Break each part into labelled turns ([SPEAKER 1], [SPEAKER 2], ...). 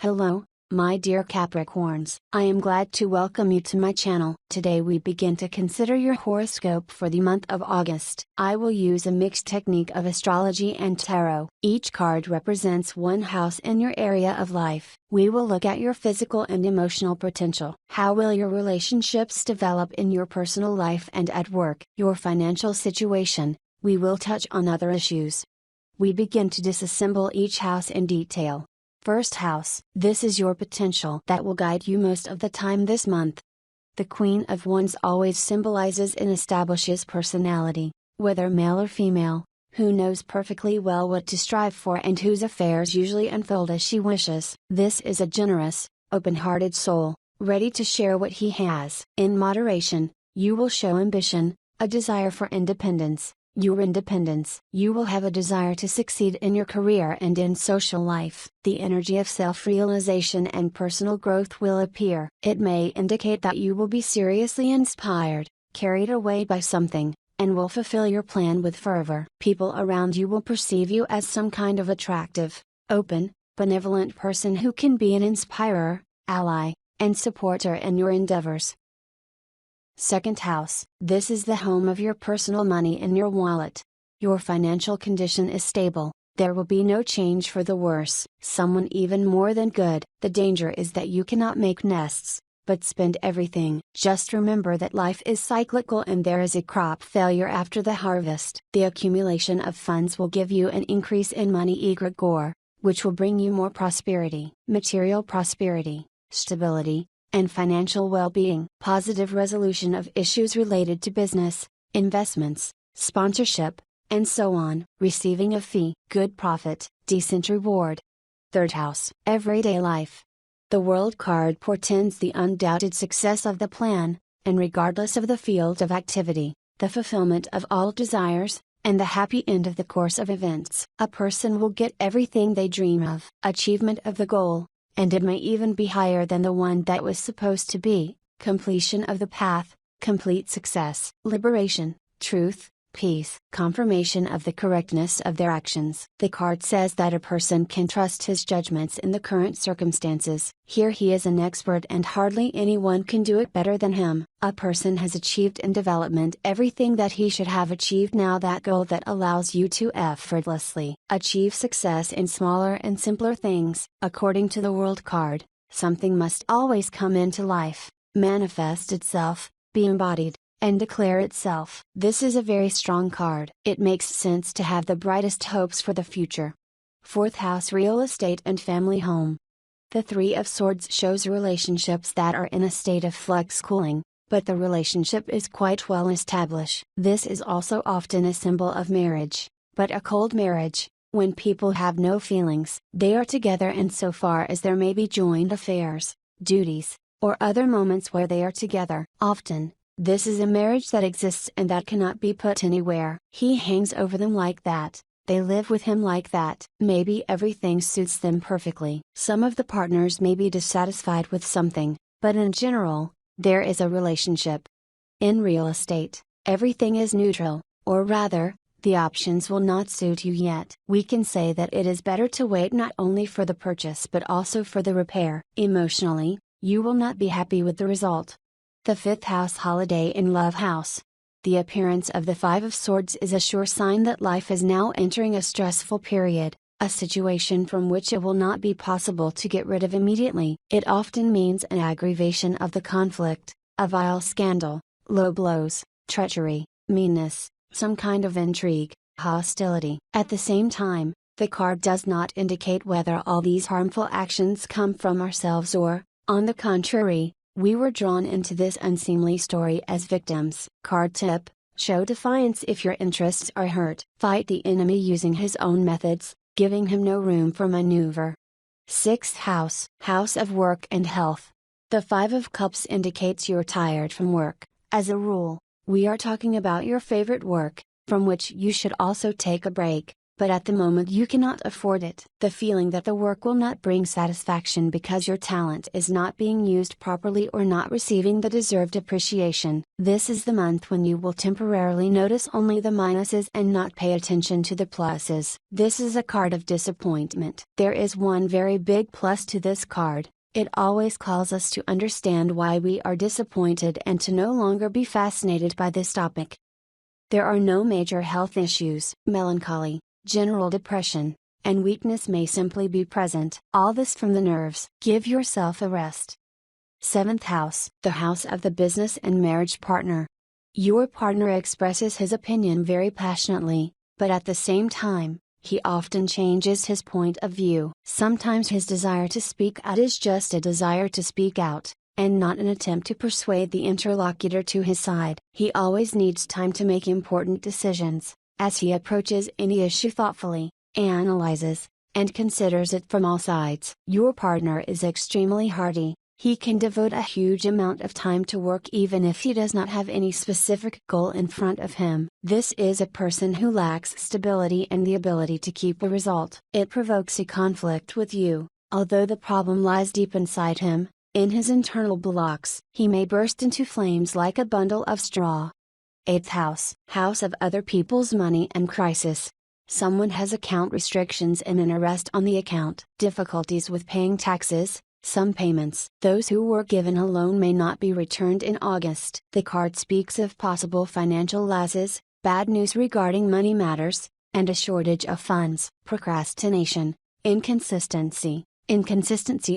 [SPEAKER 1] Hello, my dear Capricorns. I am glad to welcome you to my channel. Today we begin to consider your horoscope for the month of August. I will use a mixed technique of astrology and tarot. Each card represents one house in your area of life. We will look at your physical and emotional potential. How will your relationships develop in your personal life and at work? Your financial situation. We will touch on other issues. We begin to disassemble each house in detail. First house. This is your potential that will guide you most of the time this month. The Queen of Wands always symbolizes and establishes personality, whether male or female, who knows perfectly well what to strive for and whose affairs usually unfold as she wishes. This is a generous, open-hearted soul, ready to share what he has. In moderation, you will show ambition, a desire for independence. Your independence. You will have a desire to succeed in your career and in social life. The energy of self-realization and personal growth will appear. It may indicate that you will be seriously inspired, carried away by something, and will fulfill your plan with fervor. People around you will perceive you as some kind of attractive, open, benevolent person who can be an inspirer, ally, and supporter in your endeavors. Second house. This is the home of your personal money in your wallet. Your financial condition is stable. There will be no change for the worse. Someone even more than good. The danger is that you cannot make nests, but spend everything. Just remember that life is cyclical and there is a crop failure after the harvest. The accumulation of funds will give you an increase in money egregore, which will bring you more prosperity. Material prosperity, stability, and financial well-being. Positive resolution of issues related to business, investments, sponsorship, and so on. Receiving a fee. Good profit, decent reward. Third house. Everyday life. The World card portends the undoubted success of the plan, and regardless of the field of activity, the fulfillment of all desires, and the happy end of the course of events. A person will get everything they dream of. Achievement of the goal, and it may even be higher than the one that was supposed to be. Completion of the path, complete success. Liberation, truth, peace. Confirmation of the correctness of their actions. The card says that a person can trust his judgments in the current circumstances. Here he is an expert and hardly anyone can do it better than him. A person has achieved in development everything that he should have achieved. Now that goal that allows you to effortlessly achieve success in smaller and simpler things. According to the World card, something must always come into life, manifest itself, be embodied, and declare itself. This is a very strong card. It makes sense to have the brightest hopes for the future. Fourth house. Real estate and family home. The Three of Swords shows relationships that are in a state of flux cooling, but the relationship is quite well established. This is also often a symbol of marriage, but a cold marriage, when people have no feelings. They are together insofar as there may be joint affairs, duties, or other moments where they are together. Often, this is a marriage that exists and that cannot be put anywhere. He hangs over them like that, they live with him like that. Maybe everything suits them perfectly. Some of the partners may be dissatisfied with something, but in general, there is a relationship. In real estate, everything is neutral, or rather, the options will not suit you yet. We can say that it is better to wait not only for the purchase but also for the repair. Emotionally, you will not be happy with the result. The fifth house. Holiday in love house. The appearance of the Five of Swords is a sure sign that life is now entering a stressful period, a situation from which it will not be possible to get rid of immediately. It often means an aggravation of the conflict, a vile scandal, low blows, treachery, meanness, some kind of intrigue, hostility. At the same time, the card does not indicate whether all these harmful actions come from ourselves or, on the contrary, we were drawn into this unseemly story as victims. Card tip: show defiance if your interests are hurt. Fight the enemy using his own methods, giving him no room for maneuver. Sixth house. House of work and health. The Five of Cups indicates you're tired from work. As a rule, we are talking about your favorite work, from which you should also take a break. but at the moment you cannot afford it. The feeling that the work will not bring satisfaction because your talent is not being used properly or not receiving the deserved appreciation. This is the month when you will temporarily notice only the minuses and not pay attention to the pluses. This is a card of disappointment. There is one very big plus to this card. It always calls us to understand why we are disappointed and to no longer be fascinated by this topic. There are no major health issues. Melancholy, general depression, and weakness may simply be present. All this from the nerves. Give yourself a rest. 7th house, the house of the business and marriage partner. Your partner expresses his opinion very passionately, but at the same time, he often changes his point of view. Sometimes his desire to speak out is just a desire to speak out, and not an attempt to persuade the interlocutor to his side. He always needs time to make important decisions, as he approaches any issue thoughtfully, analyzes, and considers it from all sides. Your partner is extremely hardy. He can devote a huge amount of time to work even if he does not have any specific goal in front of him. This is a person who lacks stability and the ability to keep a result. It provokes a conflict with you, although the problem lies deep inside him, in his internal blocks. He may burst into flames like a bundle of straw. 8th house, house of other people's money and crisis. Someone has account restrictions and an arrest on the account. Difficulties with paying taxes. Some payments. Those who were given a loan may not be returned in August. The card speaks of possible financial losses, bad news regarding money matters, and a shortage of funds. Procrastination, inconsistency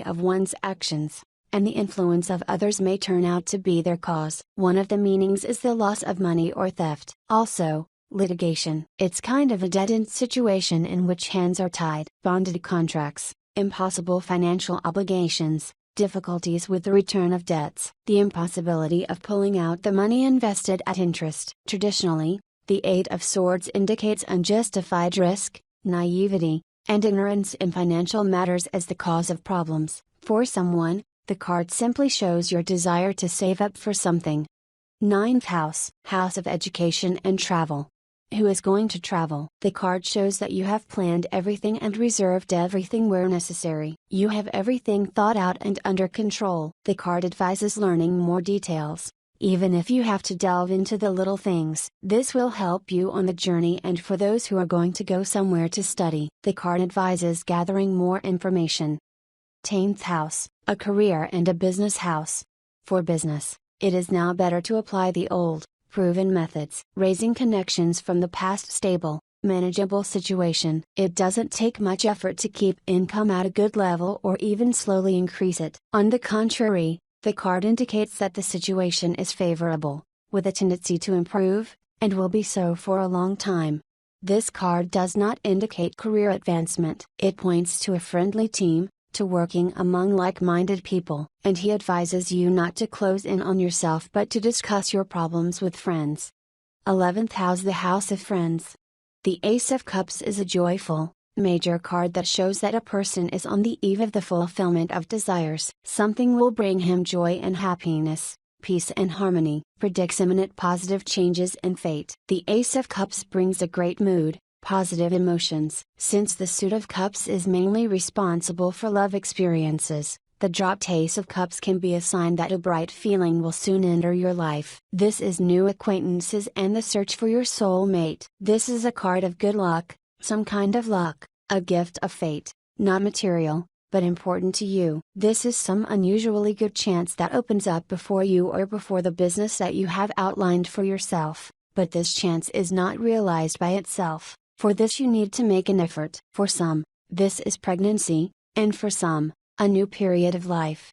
[SPEAKER 1] of one's actions, and the influence of others may turn out to be their cause. One of the meanings is the loss of money or theft. Also, litigation. It's kind of a dead-end situation in which hands are tied. Bonded contracts. Impossible financial obligations, difficulties with the return of debts, the impossibility of pulling out the money invested at interest. Traditionally, the 8 of Swords indicates unjustified risk, naivety, and ignorance in financial matters as the cause of problems. For someone, the card simply shows your desire to save up for something. 9th house, house of education and travel. Who is going to travel? The card shows that you have planned everything and reserved everything where necessary. You have everything thought out and under control. The card advises learning more details, even if you have to delve into the little things. This will help you on the journey and for those who are going to go somewhere to study. The card advises gathering more information. 10th house, a career and a business house. For business, it is now better to apply the old, proven methods. Raising connections from the past. Stable, manageable situation. It doesn't take much effort to keep income at a good level or even slowly increase it. On the contrary, the card indicates that the situation is favorable, with a tendency to improve, and will be so for a long time. This card does not indicate career advancement. It points to a friendly team, to working among like-minded people, and he advises you not to close in on yourself but to discuss your problems with friends. 11th house, the house of friends. The Ace of Cups is a joyful, major card that shows that a person is on the eve of the fulfillment of desires. Something will bring him joy and happiness, peace and harmony. Predicts imminent positive changes in fate. The Ace of Cups brings a great mood, positive emotions. Since the Suit of Cups is mainly responsible for love experiences, the dropped Ace of Cups can be a sign that a bright feeling will soon enter your life. This is new acquaintances and the search for your soul mate. This is a card of good luck, some kind of luck, a gift of fate, not material, but important to you. This is some unusually good chance that opens up before you or before the business that you have outlined for yourself, but this chance is not realized by itself. For this you need to make an effort. For some, this is pregnancy, and for some, a new period of life.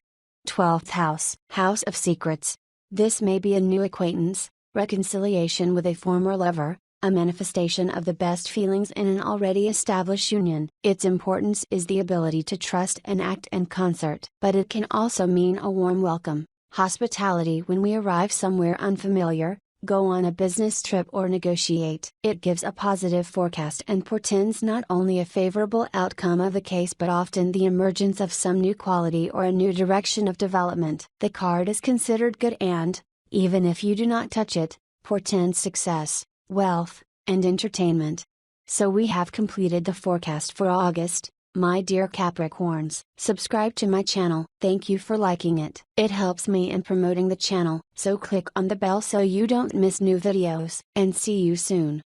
[SPEAKER 1] 12th house, house of secrets. This may be a new acquaintance, reconciliation with a former lover, a manifestation of the best feelings in an already established union. Its importance is the ability to trust and act in concert. But it can also mean a warm welcome, hospitality when we arrive somewhere unfamiliar, go on a business trip or negotiate. It gives a positive forecast and portends not only a favorable outcome of a case but often the emergence of some new quality or a new direction of development. The card is considered good and, even if you do not touch it, portends success, wealth, and entertainment. So we have completed the forecast for August, my dear Capricorns. Subscribe to my channel. Thank you for liking it. It helps me in promoting the channel, so click on the bell so you don't miss new videos. And see you soon.